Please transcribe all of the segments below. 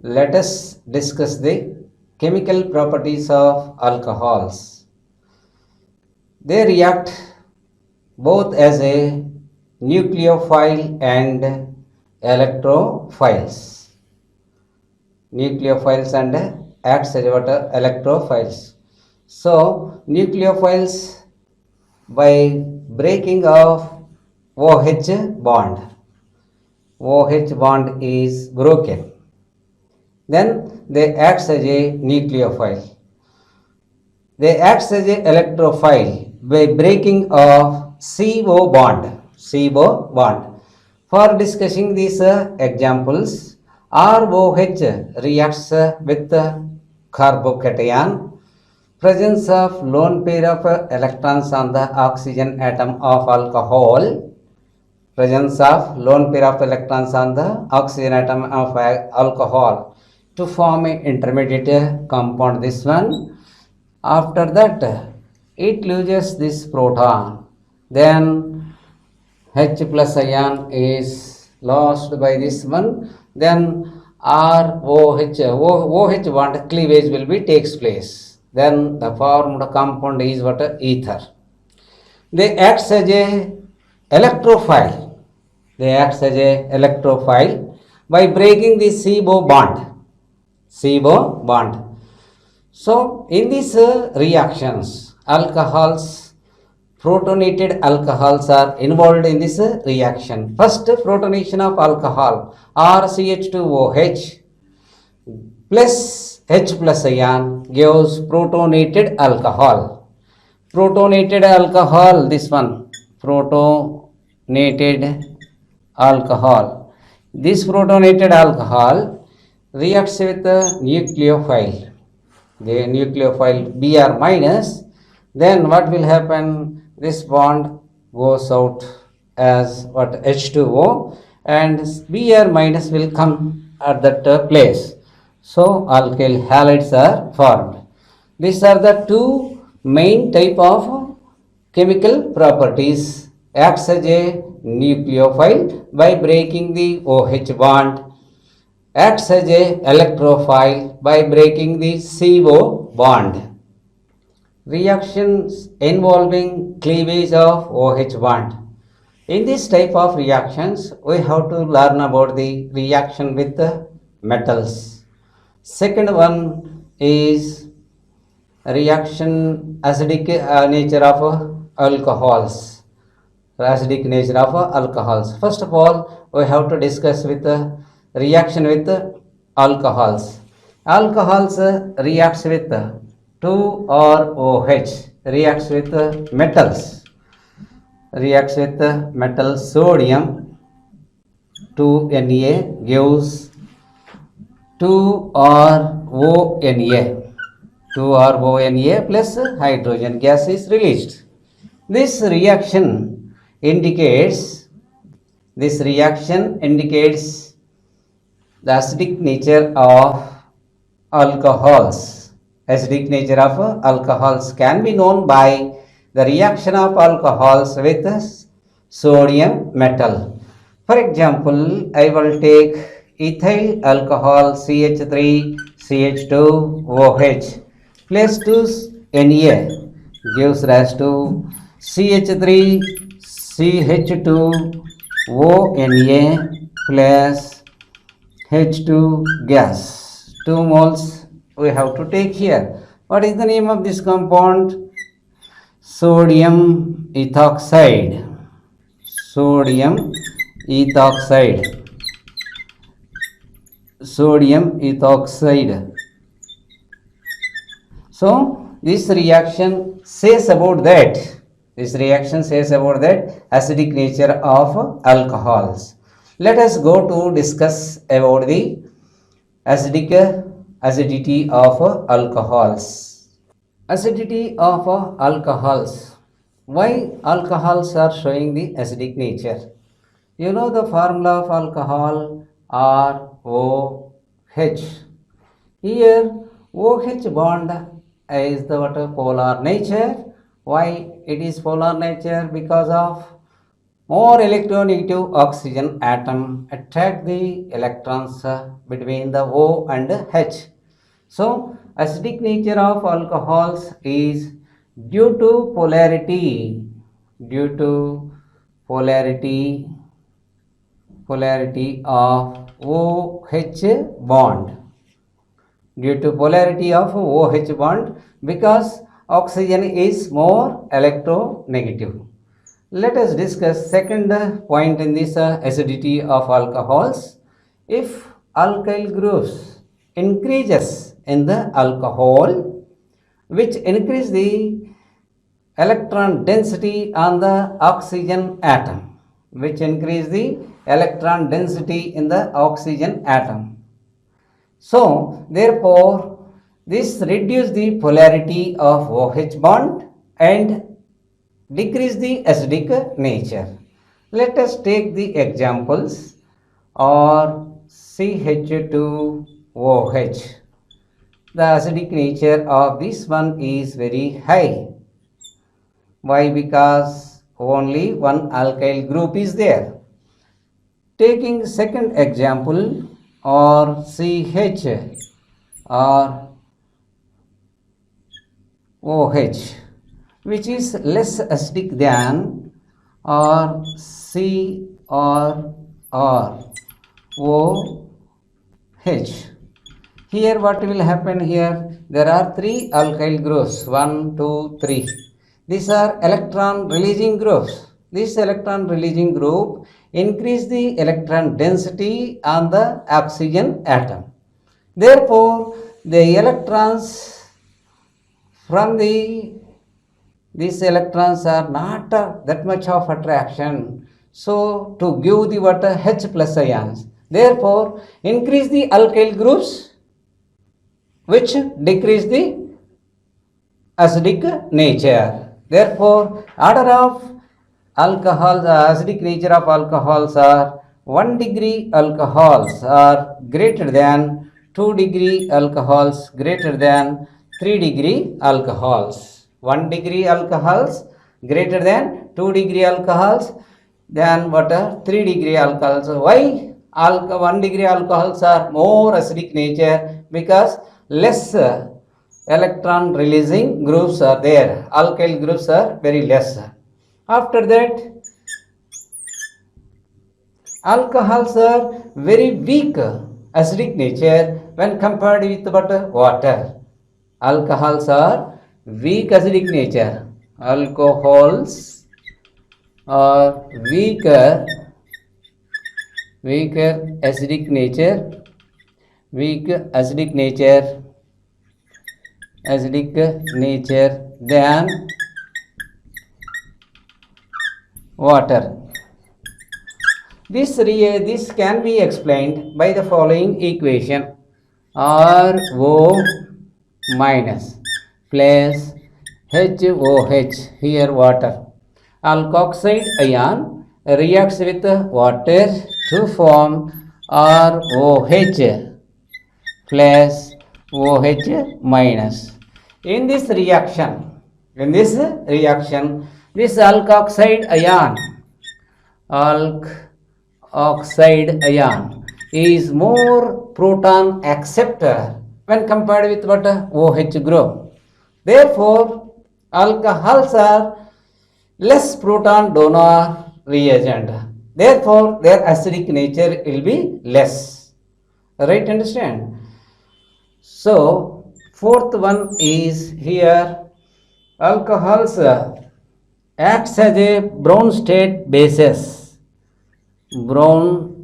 let us discuss the chemical properties of alcohols. They react both as a nucleophile and electrophiles. Nucleophiles and acts as what electrophiles. So nucleophiles by breaking of OH bond. OH bond is broken. Then they act as a nucleophile. They act as a electrophile by breaking of CO bond. CO bond. For discussing these examples, ROH reacts with carbocation, presence of lone pair of electrons on the oxygen atom of alcohol, presence of lone pair of electrons on the oxygen atom of alcohol to form an intermediate compound, this one. After that, it loses this proton. Then H plus ion is lost by this one. Then OH bond cleavage will be takes place. Then the formed compound is what? Ether. They act as a electrophile. They act as a electrophile by breaking the CO bond. CO bond. So, in these reactions, alcohols, protonated alcohols are involved in this reaction. First, protonation of alcohol RCH2OH plus H plus ion gives protonated alcohol. Protonated alcohol, this one, protonated alcohol. This protonated alcohol reacts with the nucleophile. The nucleophile Br minus, then what will happen? This bond goes out as what? H2O, and Br minus will come at that place. So alkyl halides are formed. These are the two main type of chemical properties. Acts as a nucleophile by breaking the OH bond, acts as a electrophile by breaking the CO bond. Reactions involving cleavage of OH bond. In this type of reactions, we have to learn about the reaction with the metals. Second one is reaction acidic nature of alcohols. Acidic nature of alcohols. First of all, we have to discuss with the reaction with alcohols. Alcohols reacts with 2ROH, reacts with metals, reacts with metal sodium 2Na gives 2RONA. 2RONA plus hydrogen gas is released. This reaction indicates the acidic nature of alcohols. Acidic nature of alcohols can be known by the reaction of alcohols with sodium metal. For example, I will take ethyl alcohol CH3CH2OH plus 2Na gives rise to CH3CH2ONA plus H2 gas. 2 moles we have to take here. What is the name of this compound? Sodium ethoxide. Sodium ethoxide. Sodium ethoxide. So this reaction says about that. Acidic nature of alcohols. Let us go to discuss about the acidity of alcohols. Acidity of alcohols. Why alcohols are showing the acidic nature? You know the formula of alcohol ROH. Here OH bond is the polar nature. Why it is polar nature? Because of more electronegative oxygen atom attract the electrons between the O and H. So, acidic nature of alcohols is due to polarity, due to polarity, polarity of OH bond, due to polarity of OH bond, because oxygen is more electronegative. Let us discuss second point in this acidity of alcohols. If alkyl groups increases in the alcohol, which increase the electron density on the oxygen atom, which increase the electron density in the oxygen atom. So, therefore, this reduce the polarity of OH bond and decrease the acidic nature. Let us take the examples or CH2OH. The acidic nature of this one is very high. Why? Because only one alkyl group is there. Taking second example or CH or OH, which is less acidic than or C or OH. Here what will happen here? There are three alkyl groups, 1, 2, 3. These are electron releasing groups. This electron releasing group increase the electron density on the oxygen atom. Therefore, the electrons from these electrons are not that much of attraction. So, to give the what H plus ions. Therefore, increase the alkyl groups which decrease the acidic nature. Therefore, order of alcohol, the acidic nature of alcohols are 1 degree alcohols are greater than 2 degree alcohols greater than 3 degree alcohols. 1 degree alcohols greater than 2 degree alcohols than what are 3 degree alcohols. Why 1 degree alcohols are more acidic nature? Because less electron releasing groups are there. Alkyl groups are very less. After that, alcohols are very weak acidic nature when compared with water. Alcohols are weak acidic nature. Alcohols are weaker acidic nature, weak acidic nature than water. This can be explained by the following equation: RO minus plus HOH, here water. Alkoxide ion reacts with water to form ROH plus OH minus. In this reaction, this alkoxide ion is more proton acceptor when compared with what OH group. Therefore, alcohols are less proton donor reagent. Therefore, their acidic nature will be less. Right? Understand? So, fourth one is here alcohols acts as a Brown state basis. Brown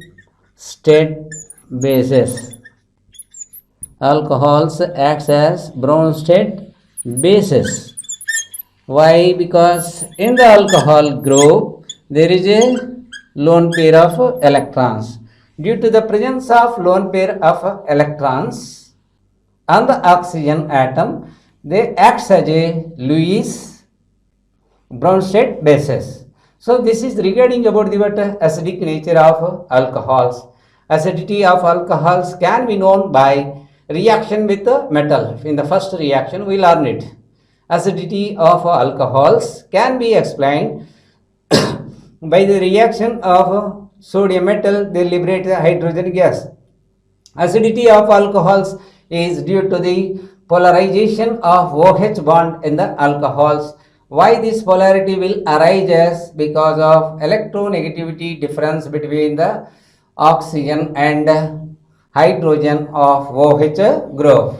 state basis. Alcohols acts as Brown state basis. Why? Because in the alcohol group there is a lone pair of electrons. Due to the presence of lone pair of electrons on the oxygen atom, they act as a Lewis Brown state basis. So this is regarding about the acidic nature of alcohols. Acidity of alcohols can be known by reaction with metal. In the first reaction we learn it. Acidity of alcohols can be explained By the reaction of sodium metal, they liberate the hydrogen gas. Acidity of alcohols is due to the polarization of OH bond in the alcohols. Why this polarity will arise? Because of electronegativity difference between the oxygen and hydrogen of OH group.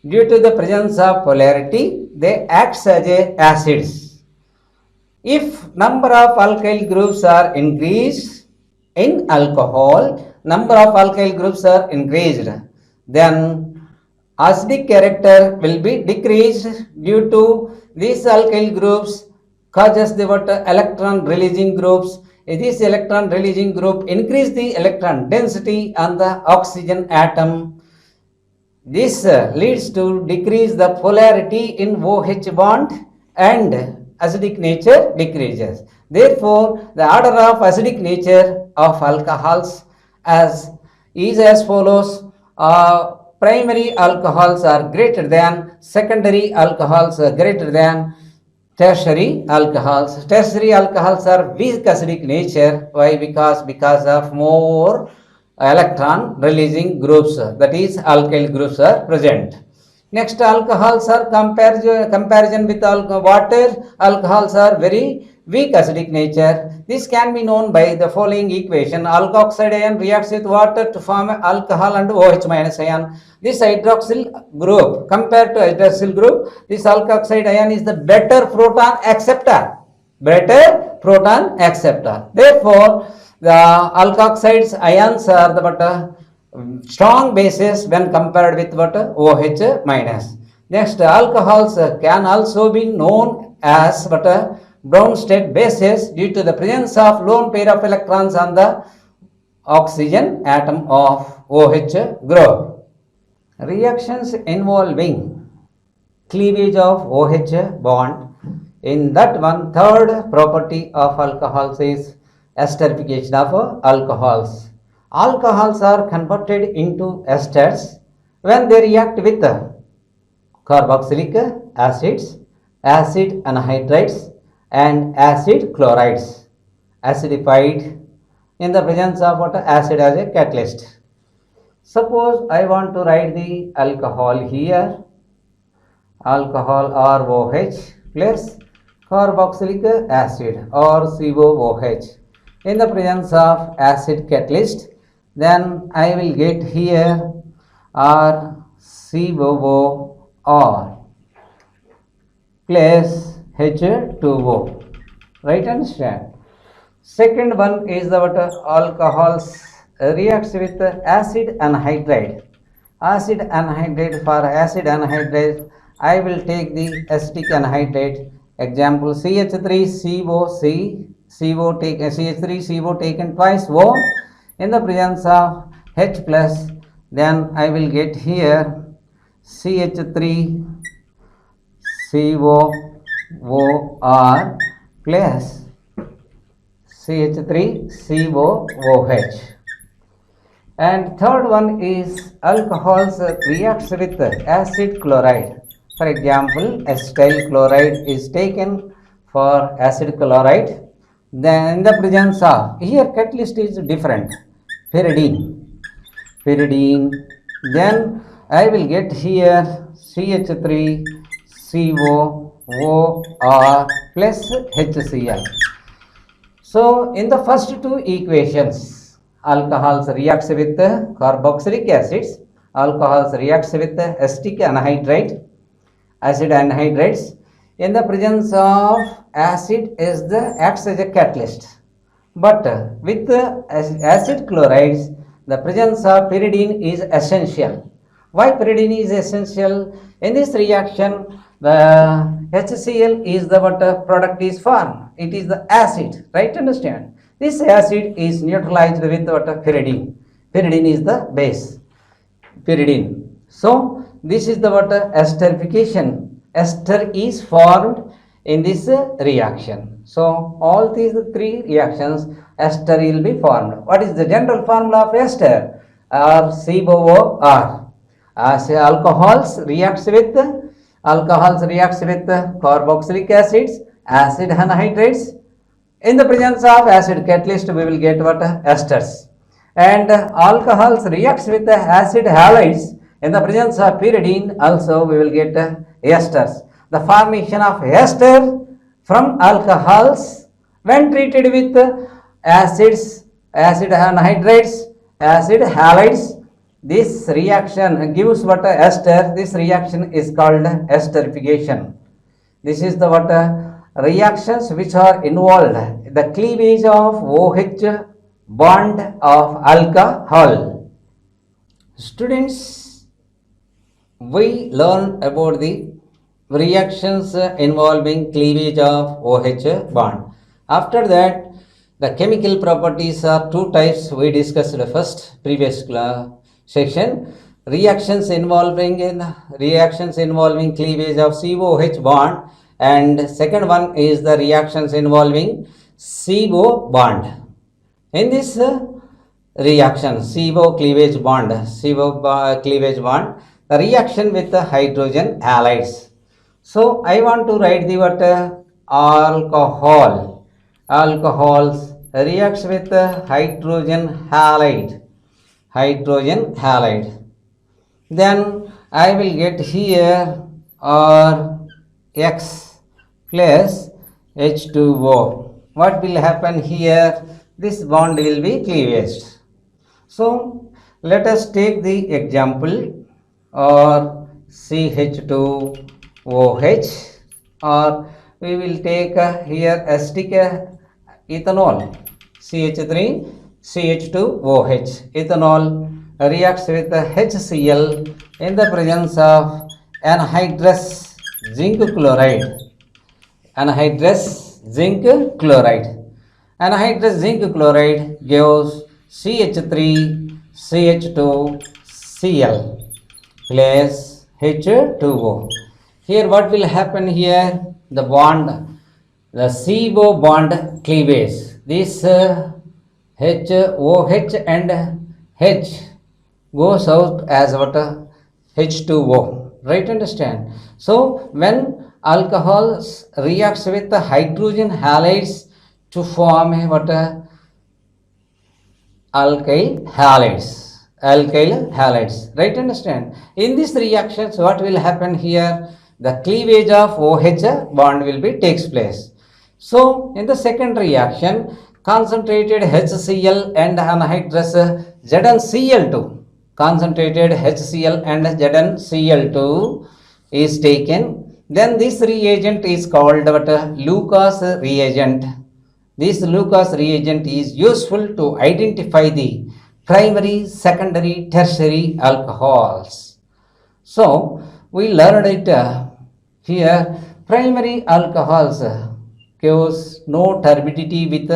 Due to the presence of polarity, they act as acids. If number of alkyl groups are increased in alcohol, number of alkyl groups are increased, then acidic character will be decreased. Due to these alkyl groups causes the what electron releasing groups. This electron releasing group increase the electron density on the oxygen atom. This leads to decrease the polarity in OH bond and acidic nature decreases. Therefore, the order of acidic nature of alcohols is as follows. Primary alcohols are greater than, secondary alcohols are greater than tertiary alcohols. Tertiary alcohols are weak acidic nature. Why? Because of more electron releasing groups, that is alkyl groups are present. Next, alcohols are comparison with water. Alcohols are very weak acidic nature. This can be known by the following equation. Alkoxide ion reacts with water to form alcohol and OH minus ion. This hydroxyl group, compared to hydroxyl group, this alkoxide ion is the better proton acceptor. Better proton acceptor. Therefore, the alkoxides ions are the strong bases when compared with what OH minus. Next, alcohols can also be known as what brown state bases due to the presence of lone pair of electrons on the oxygen atom of OH group. Reactions involving cleavage of OH bond. In that one, third property of alcohols is esterification of alcohols. Alcohols are converted into esters when they react with carboxylic acids, acid anhydrides, and acid chlorides, acidified in the presence of what acid as a catalyst. Suppose I want to write the alcohol here, alcohol or OH plus carboxylic acid or COOH in the presence of acid catalyst, then I will get here R COO or plus H2O. Right, understand? Second one is the what alcohols reacts with acid anhydride. Acid anhydride, for acid anhydride I will take the acetic anhydride. Example CH3COC, CO take CH3CO taken twice O in the presence of H plus, then I will get here CH3COOR plus CH3COOH. And third one is alcohols reacts with acid chloride. For example, acetyl chloride is taken for acid chloride. Then in the presence of, here catalyst is different, pyridine. Then I will get here CH3COOR plus HCl. So in the first two equations, alcohols reacts with carboxylic acids, alcohols reacts with acetic anhydride, acid anhydrides. In the presence of acid is the acts as a catalyst, but with acid chlorides the presence of pyridine is essential. Why pyridine is essential? In this reaction the HCl is the what product is formed. It is the acid, right? Understand? This acid is neutralized with what pyridine. Pyridine is the base. Pyridine. So this is the what esterification. Ester is formed in this reaction. So all these three reactions, ester will be formed. What is the general formula of ester? Or COOR. As alcohols reacts with carboxylic acids, acid anhydrides, In the presence of acid catalyst, we will get what? Esters. And alcohols reacts with the acid halides. In the presence of pyridine, also we will get esters. The formation of ester from alcohols when treated with acids, acid anhydrides, acid halides, this reaction gives what? Ester. This reaction is called esterification. This is the what? Reactions which are involved the cleavage of OH bond of alcohol. Students, we learn about the reactions involving cleavage of OH bond. After that, the chemical properties are two types we discussed first previous section. Reactions involving cleavage of COH bond, and second one is the reactions involving CO bond. In this reaction CO cleavage bond, the reaction with the hydrogen halides. So I want to write the what? Alcohol. Alcohols reacts with hydrogen halide. Hydrogen halide. Then I will get here X plus H2O. What will happen here? This bond will be cleavaged. So let us take the example or CH2OH, or we will take here acetic ethanol, CH3 CH2OH. Ethanol reacts with HCl in the presence of anhydrous zinc chloride. Anhydrous zinc chloride. Anhydrous zinc chloride gives CH3 CH2Cl plus H2O. Here what will happen here? The bond, the CO bond cleavage. This HOH and H goes out as what? H2O. Right, understand? So when alcohols reacts with the hydrogen halides to form what? Alkyl halides. Alkyl halides. Right, understand? In these reactions, what will happen here? The cleavage of OH bond will be takes place. So in the second reaction, concentrated HCl and anhydrous ZnCl2. Concentrated HCl and ZnCl2 is taken. Then this reagent is called what? Lucas reagent. This Lucas reagent is useful to identify the primary, secondary, tertiary alcohols. So we learned it here. Primary alcohols gives no turbidity with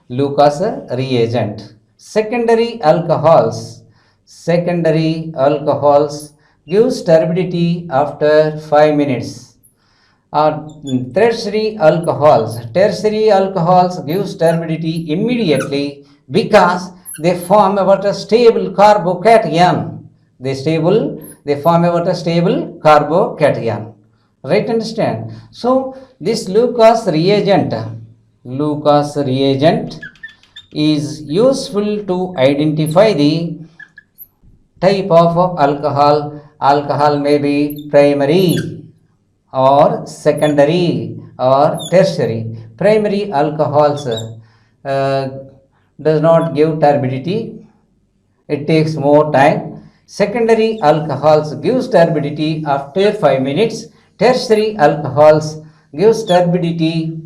Lucas reagent. Secondary alcohols gives turbidity after 5 minutes. Tertiary alcohols gives turbidity immediately because they form what? A stable carbocation. They form what? A stable carbocation. Right, understand? So this Lucas reagent is useful to identify the type of alcohol. Alcohol may be primary or secondary or tertiary. Primary alcohols does not give turbidity. It takes more time. Secondary alcohols gives turbidity after 5 minutes. Tertiary alcohols gives turbidity.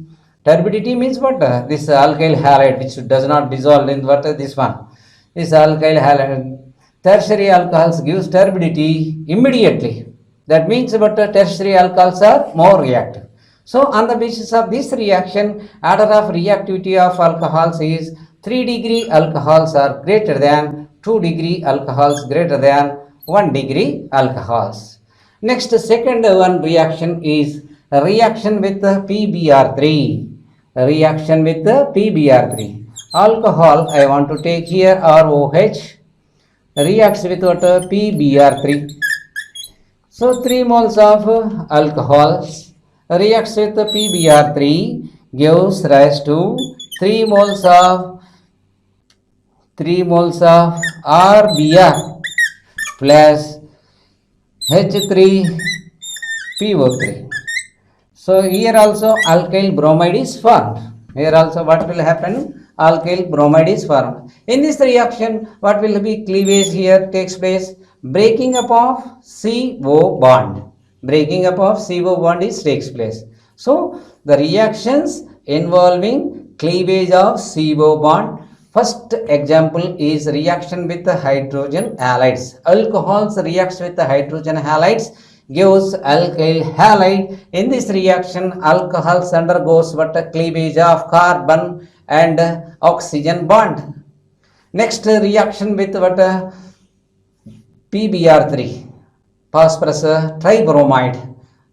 Turbidity means what? This alkyl halide which does not dissolve in what? This one. This alkyl halide. Tertiary alcohols gives turbidity immediately. That means what? Tertiary alcohols are more reactive. So on the basis of this reaction, order of reactivity of alcohols is 3 degree alcohols are greater than 2 degree alcohols greater than 1 degree alcohols. Next, second one reaction is reaction with PBr3. Reaction with PBr3. Alcohol, I want to take here ROH, reacts with what? PBr3. So 3 moles of alcohols reacts with PBr3 gives rise to 3 moles of 3 moles of RBr plus H3PO3. So here also alkyl bromide is formed. Here also what will happen? Alkyl bromide is formed. In this reaction, what will be cleavage here takes place? Breaking up of CO bond. Breaking up of CO bond is takes place. So the reactions involving cleavage of CO bond. First example is reaction with the hydrogen halides. Alcohols reacts with the hydrogen halides gives alkyl halide. In this reaction, alcohols undergoes what a cleavage of carbon and oxygen bond. Next reaction with what a PBr3, phosphorus tribromide.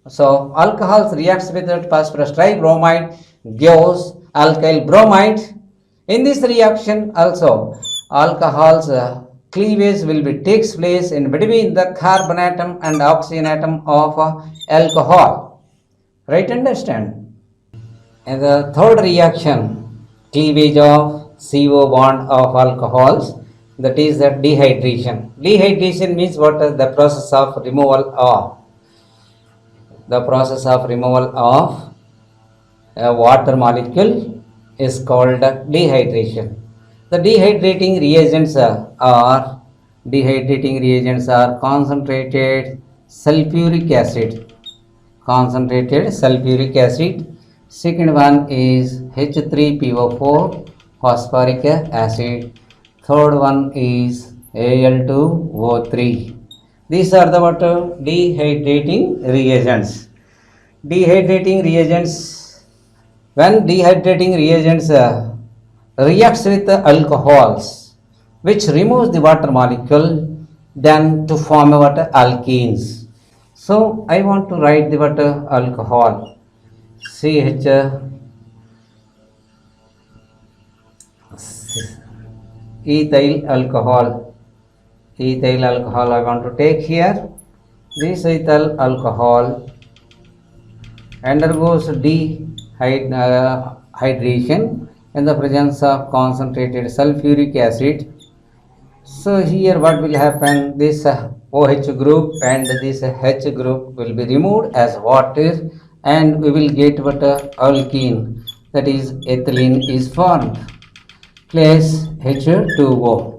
So alcohols reacts with that phosphorus tribromide gives alkyl bromide. In this reaction also alcohols cleavage will be takes place in between the carbon atom and oxygen atom of alcohol. Right, understand? And the third reaction, cleavage of CO bond of alcohols, that is the dehydration. Dehydration means what? The process of removal of a water molecule is called dehydration. The dehydrating reagents are concentrated sulfuric acid. Second one is H3PO4 phosphoric acid. Third one is Al2O3. These are the what? Dehydrating reagents. When dehydrating reagents reacts with the alcohols, which removes the water molecule, then to form what? Alkenes. So I want to write the what? Alcohol. CH ethyl alcohol I want to take here. This ethyl alcohol undergoes dehydration in the presence of concentrated sulfuric acid. So here what will happen? This OH group and this H group will be removed as water, and we will get what? Alkene, that is ethylene is formed plus H2O.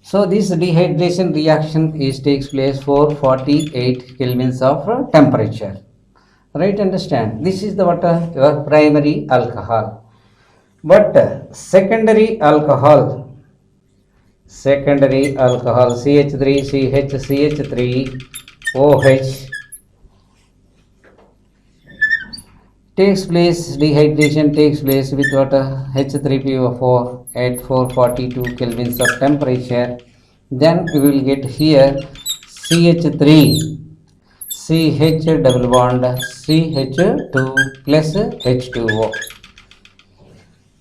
So this dehydration reaction takes place for 48 kelvins of temperature. Right, understand? This is the what? Your primary alcohol. But secondary alcohol CH3CH3OH takes place, dehydration takes place with what? H3PO4 at 442 kelvins of temperature. Then we will get here CH3, CH double bond CH2 plus H2O.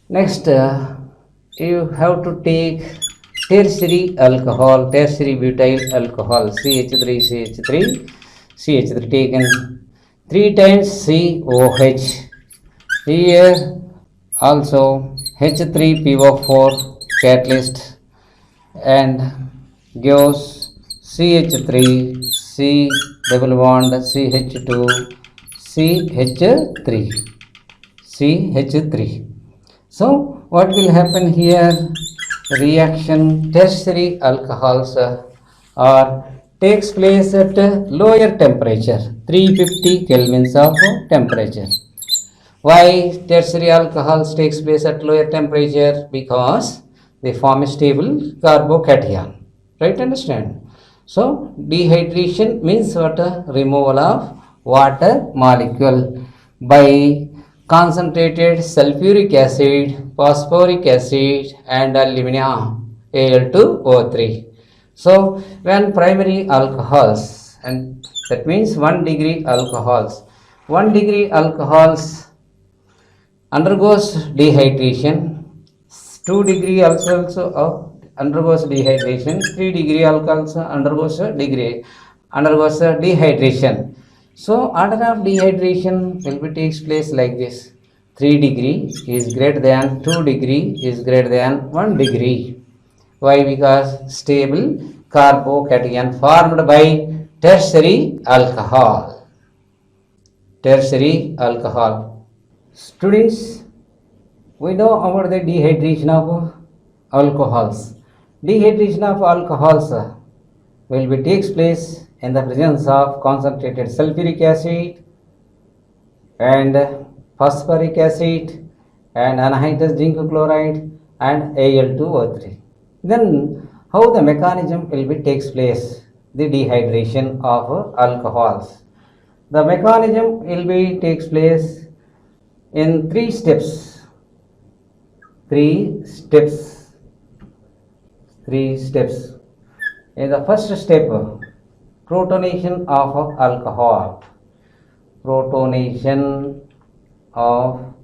Next, you have to take tertiary butyl alcohol, CH3 taken 3 times COH. Here also H3PO4 catalyst and gives CH3, C double bond CH2, CH3. So what will happen here? Reaction tertiary alcohols takes place at lower temperature, 350 kelvins of temperature. Why tertiary alcohols takes place at lower temperature? Because they form a stable carbocation. Right, understand? So dehydration means what? Removal of water molecule by concentrated sulfuric acid, phosphoric acid and alumina, Al2O3. So when primary alcohols, and that means 1 degree alcohols undergoes dehydration, 2 degree also undergoes dehydration, 3 degree alcohols undergoes dehydration. So order of dehydration will be takes place like this. 3 degree is greater than 2 degree is greater than 1 degree. Why? Because stable carbocation formed by tertiary alcohol. Tertiary alcohol. Students, we know about the dehydration of alcohols. Dehydration of alcohols will be takes place in the presence of concentrated sulfuric acid and phosphoric acid and anhydrous zinc chloride and Al2O3. Then how the mechanism will be takes place? The dehydration of alcohols. The mechanism will be takes place in three steps. Three steps. In the first step, protonation of alcohol. Protonation of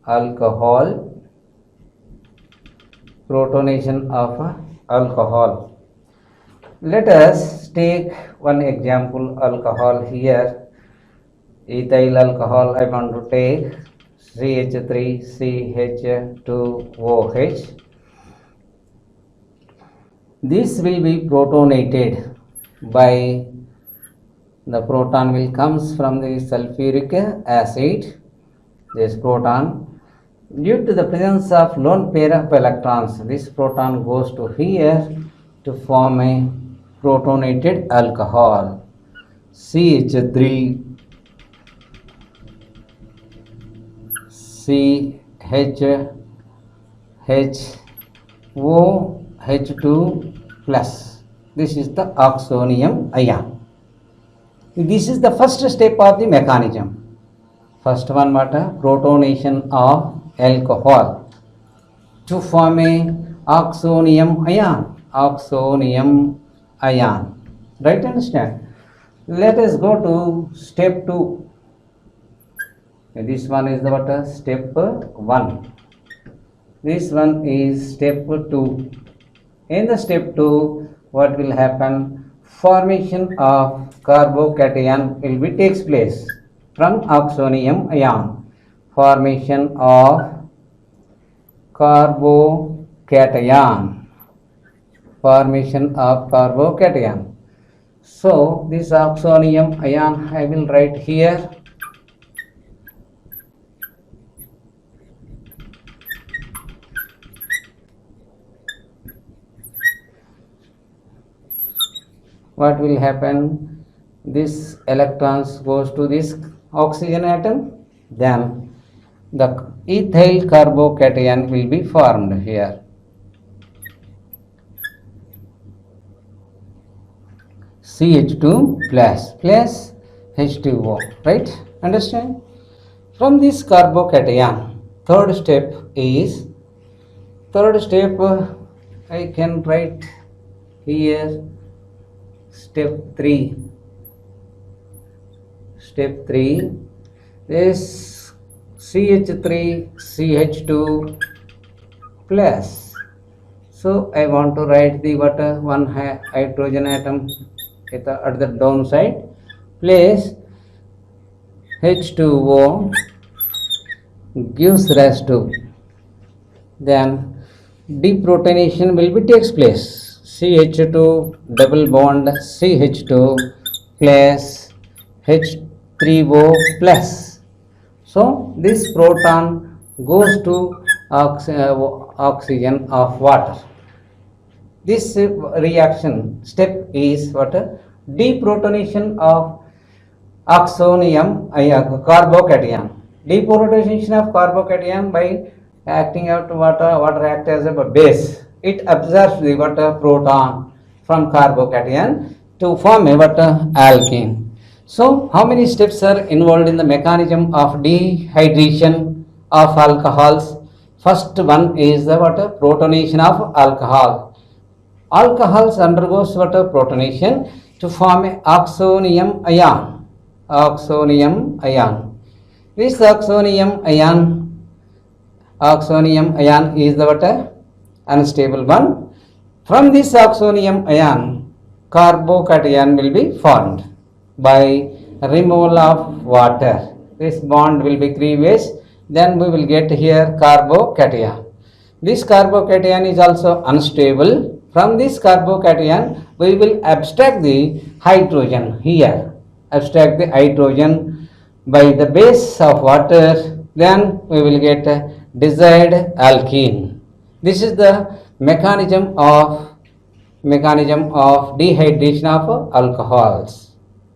alcohol. Protonation of alcohol. Let us take one example alcohol here. Ethyl alcohol I want to take CH3CH2OH. This will be protonated by the proton will comes from the sulfuric acid. This proton, due to the presence of lone pair of electrons, this proton goes to here to form a protonated alcohol CH3 CHOH2 plus. This is the oxonium ion. This is the first step of the mechanism. First one, what? Protonation of alcohol to form a oxonium ion. Oxonium ion. Right? Understand? Let us go to step 2. This one is the what? Step 1. This one is step 2. In the step 2, what will happen? Formation of carbocation will be takes place from oxonium ion. Formation of carbocation. Formation of carbocation. So this oxonium ion I will write here. What will happen? This electrons goes to this oxygen atom, then the ethyl carbocation will be formed here. CH2 plus H2O, right? Understand? From this carbocation, third step I can write here step 3. Step 3 is CH3CH2 plus. So I want to write the one hydrogen atom at the downside, place H2O gives rise to, then deprotonation will be takes place. CH2 double bond CH2 plus H3O plus. So this proton goes to oxygen of water. This reaction step is what? Deprotonation of oxonium carbocation. Deprotonation of carbocation by acting out water act as a base. It absorbs the water proton from carbocation to form a alkene. So how many steps are involved in the mechanism of dehydration of alcohols? First one is the protonation of alcohol. Alcohols undergoes protonation to form a oxonium ion. Oxonium ion. This oxonium ion is the unstable one. From this oxonium ion, carbocation will be formed by removal of water. This bond will be cleavage then we will get here carbocation. This carbocation is also unstable. From this carbocation, we will abstract the hydrogen here. Abstract the hydrogen by the base of water, then we will get a desired alkene. This is the mechanism of dehydration of alcohols.